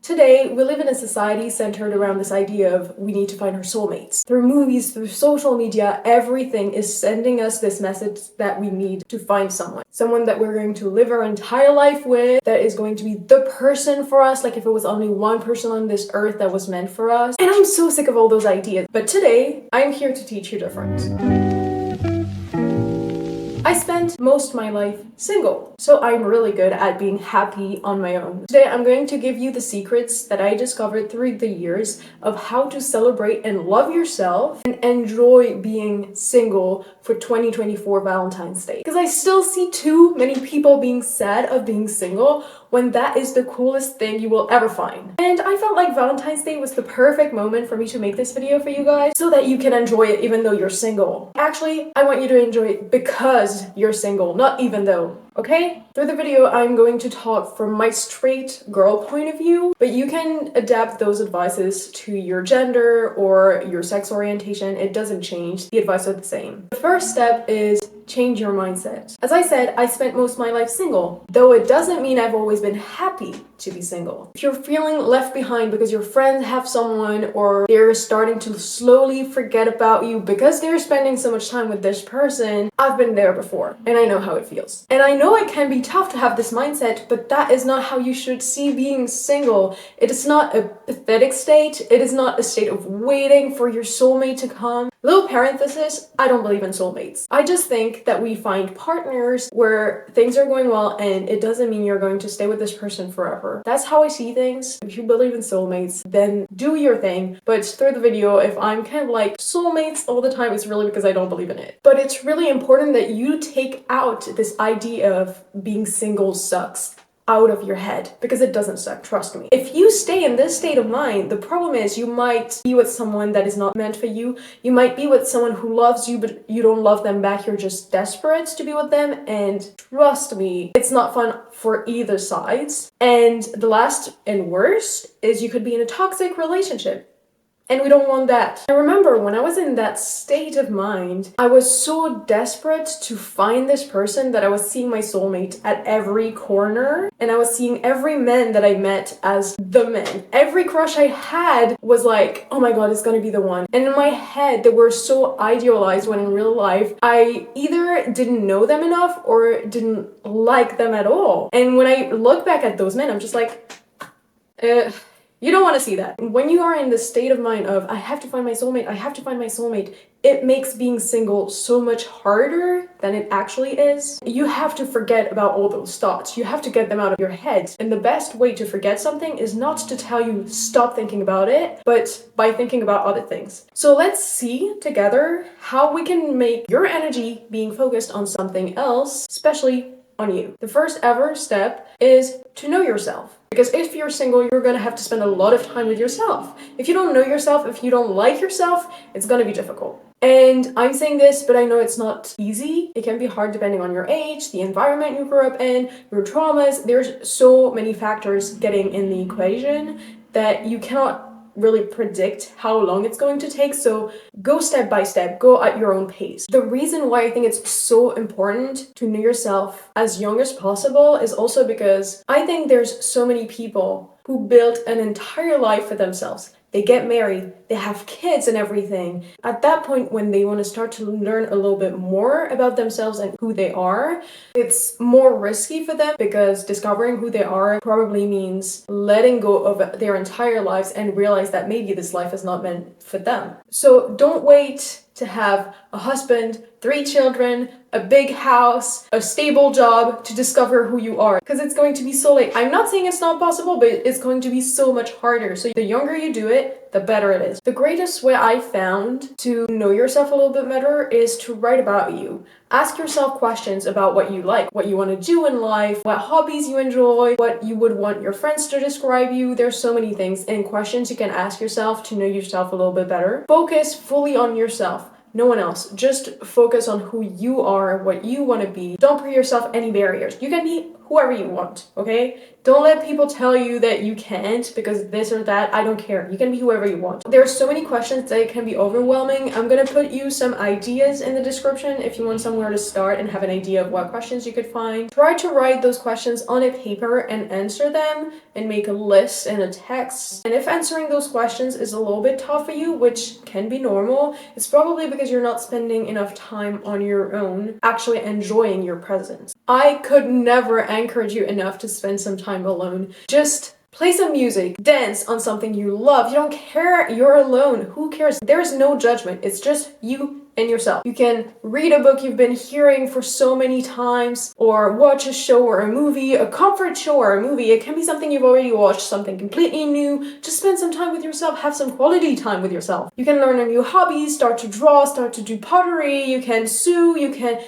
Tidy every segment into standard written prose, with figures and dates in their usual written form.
Today, we live in a society centered around this idea of we need to find our soulmates. Through movies, through social media, everything is sending us this message that we need to find someone. Someone that we're going to live our entire life with, that is going to be the person for us, like if it was only one person on this earth that was meant for us. And I'm so sick of all those ideas. But today, I'm here to teach you different. I spent most of my life single, so I'm really good at being happy on my own. Today I'm going to give you the secrets that I discovered through the years of how to celebrate and love yourself and enjoy being single for 2024 Valentine's Day. Because I still see too many people being sad of being single when that is the coolest thing you will ever find. And I felt like Valentine's Day was the perfect moment for me to make this video for you guys so that you can enjoy it even though you're single. Actually, I want you to enjoy it because you're single, not even though. Okay? Through the video, I'm going to talk from my straight girl point of view, but you can adapt those advices to your gender or your sex orientation. It doesn't change. The advice are the same. The first step is change your mindset. As I said, I spent most of my life single, though it doesn't mean I've always been happy to be single. If you're feeling left behind because your friends have someone or they're starting to slowly forget about you because they're spending so much time with this person, I've been there before and I know how it feels. And I know it can be tough to have this mindset, but that is not how you should see being single. It is not a pathetic state. It is not a state of waiting for your soulmate to come. Little parenthesis, I don't believe in soulmates. I just think that we find partners where things are going well and it doesn't mean you're going to stay with this person forever. That's how I see things. If you believe in soulmates, then do your thing. But through the video, if I'm kind of like soulmates all the time, it's really because I don't believe in it. But it's really important that you take out this idea of being single sucks out of your head, because it doesn't suck, trust me. If you stay in this state of mind, the problem is you might be with someone that is not meant for you. You might be with someone who loves you, but you don't love them back. You're just desperate to be with them. And trust me, it's not fun for either sides. And the last and worst is you could be in a toxic relationship. And we don't want that. I remember when I was in that state of mind, I was so desperate to find this person that I was seeing my soulmate at every corner. And I was seeing every man that I met as the man. Every crush I had was like, oh my god, it's gonna be the one. And in my head, they were so idealized when in real life, I either didn't know them enough or didn't like them at all. And when I look back at those men, I'm just like, you don't want to see that. When you are in the state of mind of, I have to find my soulmate, I have to find my soulmate, it makes being single so much harder than it actually is. You have to forget about all those thoughts. You have to get them out of your head. And the best way to forget something is not to tell you stop thinking about it, but by thinking about other things. So let's see together how we can make your energy being focused on something else, especially on you. The first ever step is to know yourself. Because if you're single, you're gonna have to spend a lot of time with yourself. If you don't know yourself, if you don't like yourself, it's gonna be difficult. And I'm saying this, but I know it's not easy. It can be hard depending on your age, the environment you grew up in, your traumas. There's so many factors getting in the equation that you cannot really predict how long it's going to take. So go step by step, go at your own pace. The reason why I think it's so important to know yourself as young as possible is also because I think there's so many people who build an entire life for themselves. They get married, they have kids and everything. At that point, when they want to start to learn a little bit more about themselves and who they are, it's more risky for them because discovering who they are probably means letting go of their entire lives and realize that maybe this life is not meant for them. So don't wait to have a husband, 3 children, a big house, a stable job to discover who you are, because it's going to be so late. I'm not saying it's not possible, but it's going to be so much harder. So the younger you do it, the better it is. The greatest way I found to know yourself a little bit better is to write about you. Ask yourself questions about what you like, what you want to do in life, what hobbies you enjoy, what you would want your friends to describe you. There's so many things and questions you can ask yourself to know yourself a little bit better. Focus fully on yourself. No one else. Just focus on who you are, what you want to be. Don't put yourself any barriers. You can be whoever you want, okay? Don't let people tell you that you can't because this or that. I don't care. You can be whoever you want. There are so many questions that it can be overwhelming. I'm gonna put you some ideas in the description if you want somewhere to start and have an idea of what questions you could find. Try to write those questions on a paper and answer them and make a list and a text. And if answering those questions is a little bit tough for you, which can be normal, it's probably because you're not spending enough time on your own, actually enjoying your presence. I could never encourage you enough to spend some time alone. Just play some music, dance on something you love. You don't care, you're alone. Who cares? There's no judgment. It's just you and yourself. You can read a book you've been hearing for so many times, or watch a show or a movie, a comfort show or a movie. It can be something you've already watched, something completely new. Just spend some time with yourself, have some quality time with yourself. You can learn a new hobby, start to draw, start to do pottery, you can sew,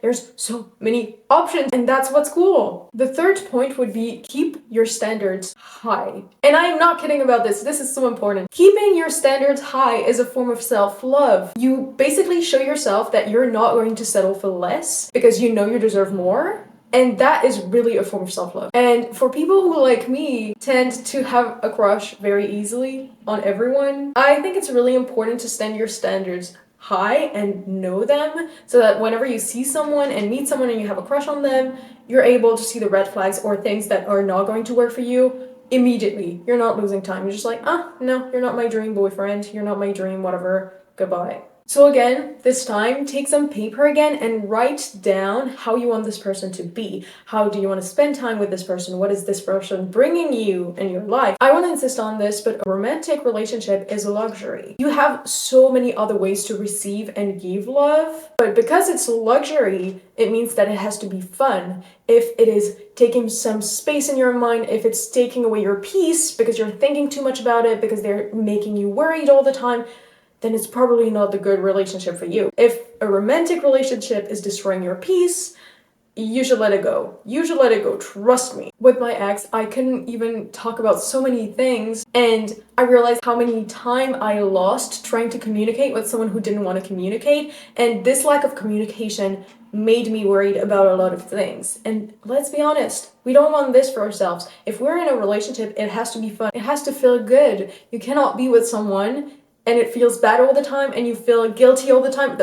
there's so many options, and that's what's cool. The third point would be keep your standards high. And I am not kidding about this. This is so important. Keeping your standards high is a form of self-love. You basically show yourself that you're not going to settle for less because you know you deserve more. And that is really a form of self-love. And for people who, like me, tend to have a crush very easily on everyone, I think it's really important to stand your standards high and know them so that whenever you see someone and meet someone and you have a crush on them, you're able to see the red flags or things that are not going to work for you immediately. You're not losing time. You're just like, no, you're not my dream boyfriend. You're not my dream whatever. Goodbye. So again, this time, take some paper again and write down how you want this person to be. How do you want to spend time with this person? What is this person bringing you in your life? I want to insist on this, but a romantic relationship is a luxury. You have so many other ways to receive and give love, but because it's a luxury, it means that it has to be fun. If it is taking some space in your mind, if it's taking away your peace because you're thinking too much about it, because they're making you worried all the time, then it's probably not the good relationship for you. If a romantic relationship is destroying your peace, you should let it go. You should let it go, trust me. With my ex, I couldn't even talk about so many things, and I realized how many time I lost trying to communicate with someone who didn't want to communicate, and this lack of communication made me worried about a lot of things. And let's be honest, we don't want this for ourselves. If we're in a relationship, it has to be fun. It has to feel good. You cannot be with someone and it feels bad all the time and you feel guilty all the time.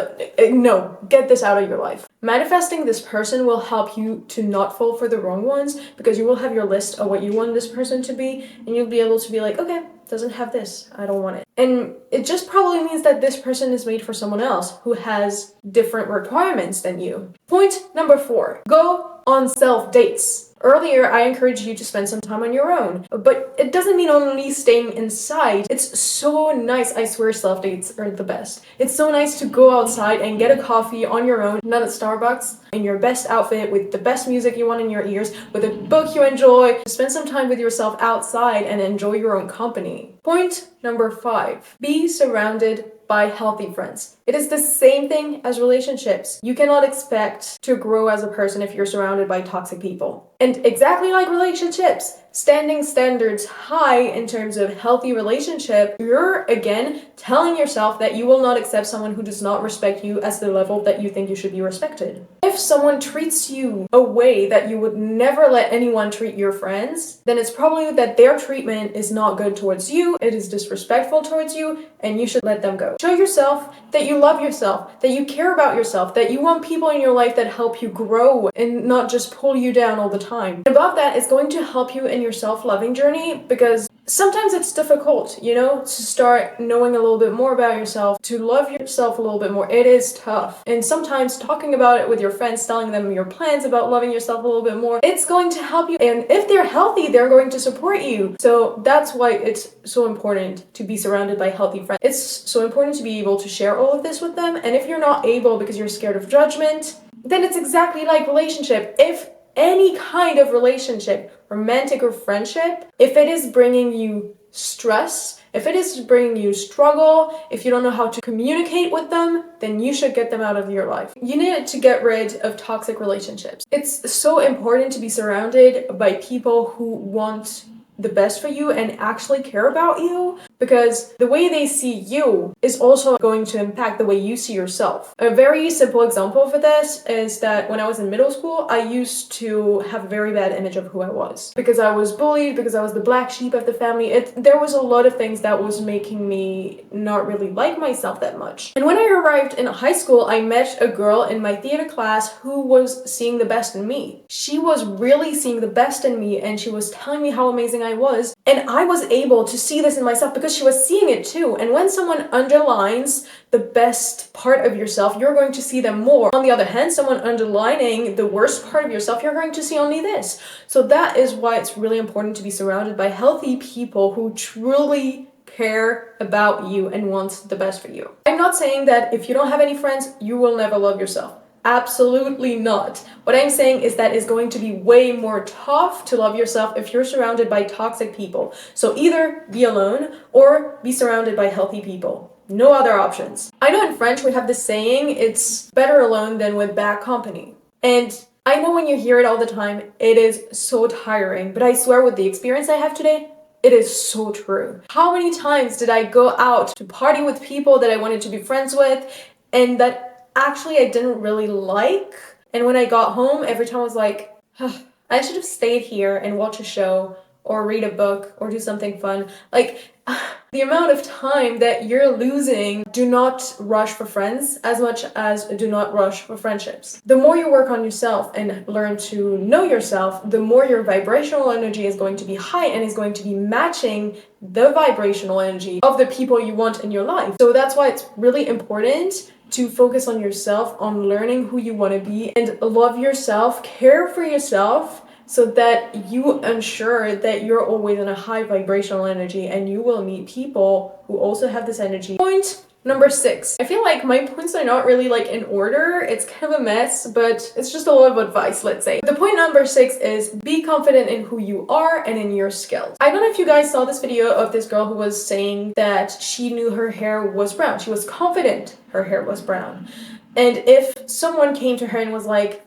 No, get this out of your life. Manifesting this person will help you to not fall for the wrong ones because you will have your list of what you want this person to be and you'll be able to be like, okay, doesn't have this, I don't want it. And it just probably means that this person is made for someone else who has different requirements than you. Point number 4, go on self-dates. Earlier, I encouraged you to spend some time on your own, but it doesn't mean only staying inside. It's so nice. I swear self-dates are the best. It's so nice to go outside and get a coffee on your own, not at Starbucks, in your best outfit, with the best music you want in your ears, with a book you enjoy. Spend some time with yourself outside and enjoy your own company. Point number 5, be surrounded by healthy friends. It is the same thing as relationships. You cannot expect to grow as a person if you're surrounded by toxic people. And exactly like relationships, standing standards high in terms of healthy relationship, you're again telling yourself that you will not accept someone who does not respect you as the level that you think you should be respected. If someone treats you a way that you would never let anyone treat your friends, then it's probably that their treatment is not good towards you, it is disrespectful towards you, and you should let them go. Show yourself that you love yourself, that you care about yourself, that you want people in your life that help you grow and not just pull you down all the time. And above that, it's going to help you in your self-loving journey because sometimes it's difficult, to start knowing a little bit more about yourself, to love yourself a little bit more. It is tough. And sometimes talking about it with your friends, telling them your plans about loving yourself a little bit more, it's going to help you. And if they're healthy, they're going to support you. So that's why it's so important to be surrounded by healthy friends. It's so important to be able to share all of this with them. And if you're not able because you're scared of judgment, then it's exactly like relationship. If any kind of relationship, romantic or friendship, if it is bringing you stress, if it is bringing you struggle, if you don't know how to communicate with them, then you should get them out of your life. You need to get rid of toxic relationships. It's so important to be surrounded by people who want the best for you and actually care about you, because the way they see you is also going to impact the way you see yourself. A very simple example for this is that when I was in middle school, I used to have a very bad image of who I was because I was bullied, because I was the black sheep of the family. There was a lot of things that was making me not really like myself that much. And when I arrived in high school, I met a girl in my theater class who was seeing the best in me. She was really seeing the best in me, and she was telling me how amazing I was, and I was able to see this in myself because she was seeing it too. And when someone underlines the best part of yourself, you're going to see them more. On the other hand, someone underlining the worst part of yourself, you're going to see only this. So that is why it's really important to be surrounded by healthy people who truly care about you and want the best for you. I'm not saying that if you don't have any friends, you will never love yourself. Absolutely not. What I'm saying is that it's going to be way more tough to love yourself if you're surrounded by toxic people. So either be alone or be surrounded by healthy people. No other options. I know in French we have this saying, it's better alone than with bad company. And I know when you hear it all the time, it is so tiring, but I swear with the experience I have today, it is so true. How many times did I go out to party with people that I wanted to be friends with and that actually I didn't really like? And when I got home, every time I was like, I should have stayed here and watch a show or read a book or do something fun. Like, the amount of time that you're losing, do not rush for friends as much as do not rush for friendships. The more you work on yourself and learn to know yourself, the more your vibrational energy is going to be high and is going to be matching the vibrational energy of the people you want in your life. So that's why it's really important to focus on yourself, on learning who you want to be, and love yourself, care for yourself, so that you ensure that you're always in a high vibrational energy and you will meet people who also have this energy. Point number 6. I feel like my points are not really like in order. It's kind of a mess, but it's just a lot of advice, let's say. The point number 6 is be confident in who you are and in your skills. I don't know if you guys saw this video of this girl who was saying that she knew her hair was brown. She was confident her hair was brown. And if someone came to her and was like,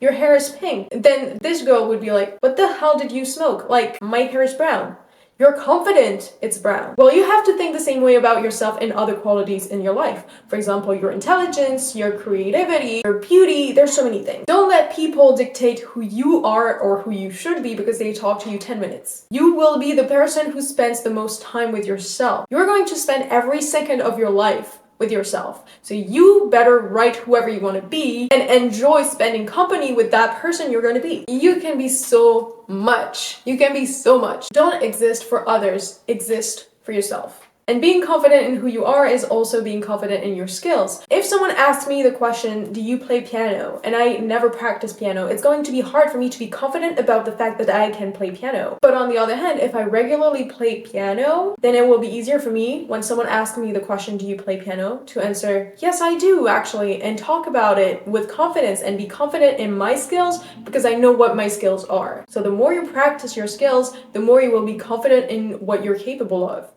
your hair is pink, then this girl would be like, what the hell did you smoke? Like, my hair is brown. You're confident it's brown. Well, you have to think the same way about yourself and other qualities in your life. For example, your intelligence, your creativity, your beauty, there's so many things. Don't let people dictate who you are or who you should be because they talk to you 10 minutes. You will be the person who spends the most time with yourself. You're going to spend every second of your life with yourself. So you better write whoever you want to be and enjoy spending company with that person you're going to be. You can be so much. You can be so much. Don't exist for others. Exist for yourself. And being confident in who you are is also being confident in your skills. If someone asks me the question, do you play piano? And I never practice piano, it's going to be hard for me to be confident about the fact that I can play piano. But on the other hand, if I regularly play piano, then it will be easier for me when someone asks me the question, do you play piano? To answer, yes, I do actually, and talk about it with confidence and be confident in my skills because I know what my skills are. So the more you practice your skills, the more you will be confident in what you're capable of.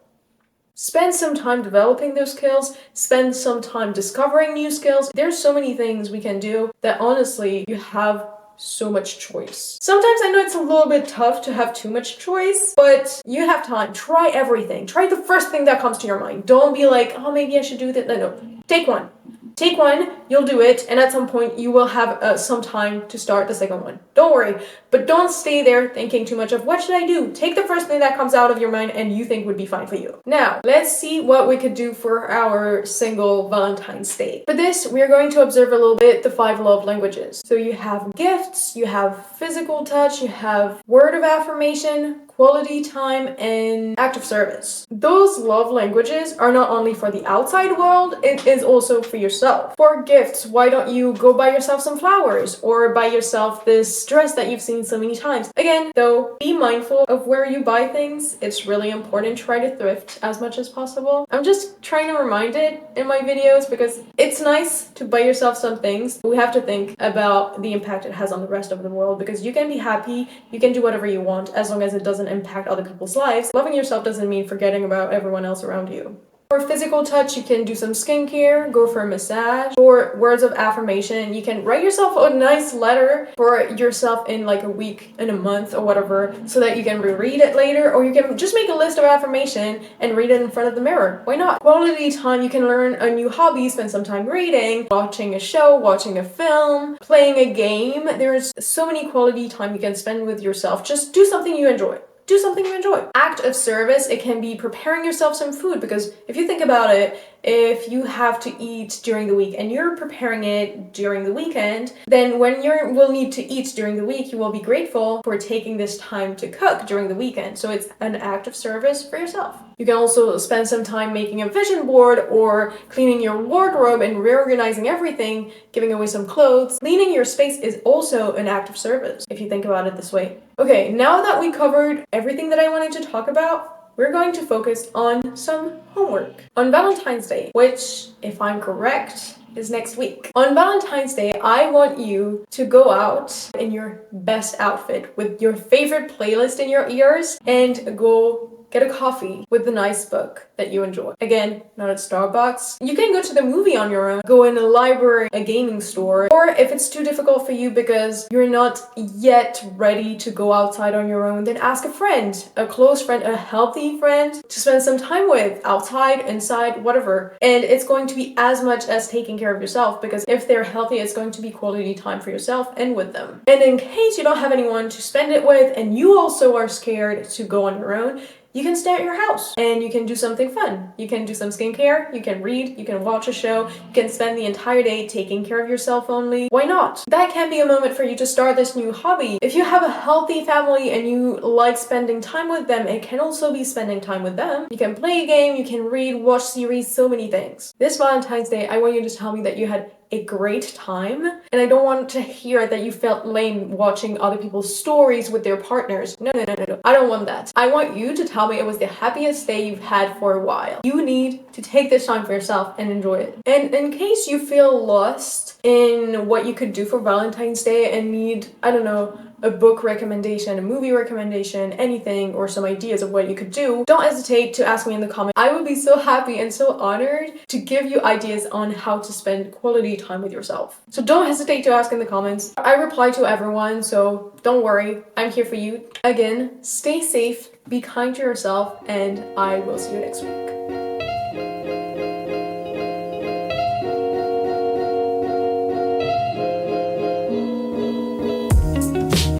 Spend some time developing those skills, spend some time discovering new skills. There's so many things we can do that honestly, you have so much choice. Sometimes I know it's a little bit tough to have too much choice, but you have time. Try everything. Try the first thing that comes to your mind. Don't be like, oh, maybe I should do that. No. Take one. Take one, you'll do it, and at some point you will have some time to start the second one. Don't worry, but don't stay there thinking too much of what should I do? Take the first thing that comes out of your mind and you think would be fine for you. Now, let's see what we could do for our single Valentine's Day. For this, we are going to observe a little bit the 5 love languages. So you have gifts, you have physical touch, you have word of affirmation, quality time, and act of service. Those love languages are not only for the outside world, it is also for yourself. For gifts, why don't you go buy yourself some flowers or buy yourself this dress that you've seen so many times? Again, though, be mindful of where you buy things. It's really important. Try to thrift as much as possible. I'm just trying to remind it in my videos because it's nice to buy yourself some things. We have to think about the impact it has on the rest of the world because you can be happy, you can do whatever you want as long as it doesn't impact other people's lives. Loving yourself doesn't mean forgetting about everyone else around you. For physical touch, you can do some skincare, go for a massage. For words of affirmation, you can write yourself a nice letter for yourself in like a week, in a month, or whatever, so that you can reread it later, or you can just make a list of affirmation and read it in front of the mirror. Why not? Quality time, you can learn a new hobby, spend some time reading, watching a show, watching a film, playing a game. There's so many quality time you can spend with yourself. Just do something you enjoy. Do something you enjoy. Act of service, it can be preparing yourself some food, because if you think about it, if you have to eat during the week and you're preparing it during the weekend, then when you will need to eat during the week, you will be grateful for taking this time to cook during the weekend. So it's an act of service for yourself. You can also spend some time making a vision board or cleaning your wardrobe and reorganizing everything, giving away some clothes. Cleaning your space is also an act of service, if you think about it this way. Okay, now that we covered everything that I wanted to talk about, we're going to focus on some homework. On Valentine's Day, which, if I'm correct, is next week. On Valentine's Day, I want you to go out in your best outfit with your favorite playlist in your ears and go get a coffee with a nice book that you enjoy. Again, not at Starbucks. You can go to the movie on your own, go in a library, a gaming store, or if it's too difficult for you because you're not yet ready to go outside on your own, then ask a friend, a close friend, a healthy friend to spend some time with, outside, inside, whatever. And it's going to be as much as taking care of yourself, because if they're healthy, it's going to be quality time for yourself and with them. And in case you don't have anyone to spend it with and you also are scared to go on your own, you can stay at your house and you can do something fun. You can do some skincare, you can read, you can watch a show, you can spend the entire day taking care of yourself only. Why not? That can be a moment for you to start this new hobby. If you have a healthy family and you like spending time with them, it can also be spending time with them. You can play a game, you can read, watch series, so many things. This Valentine's Day, I want you to tell me that you had a great time, and I don't want to hear that you felt lame watching other people's stories with their partners. No. I don't want that. I want you to tell me it was the happiest day you've had for a while. You need to take this time for yourself and enjoy it. And in case you feel lost in what you could do for Valentine's Day and need, I don't know, a book recommendation, a movie recommendation, anything, or some ideas of what you could do, don't hesitate to ask me in the comments. I would be so happy and so honored to give you ideas on how to spend quality time with yourself. So don't hesitate to ask in the comments. I reply to everyone, so don't worry, I'm here for you. Again, stay safe, be kind to yourself, and I will see you next week.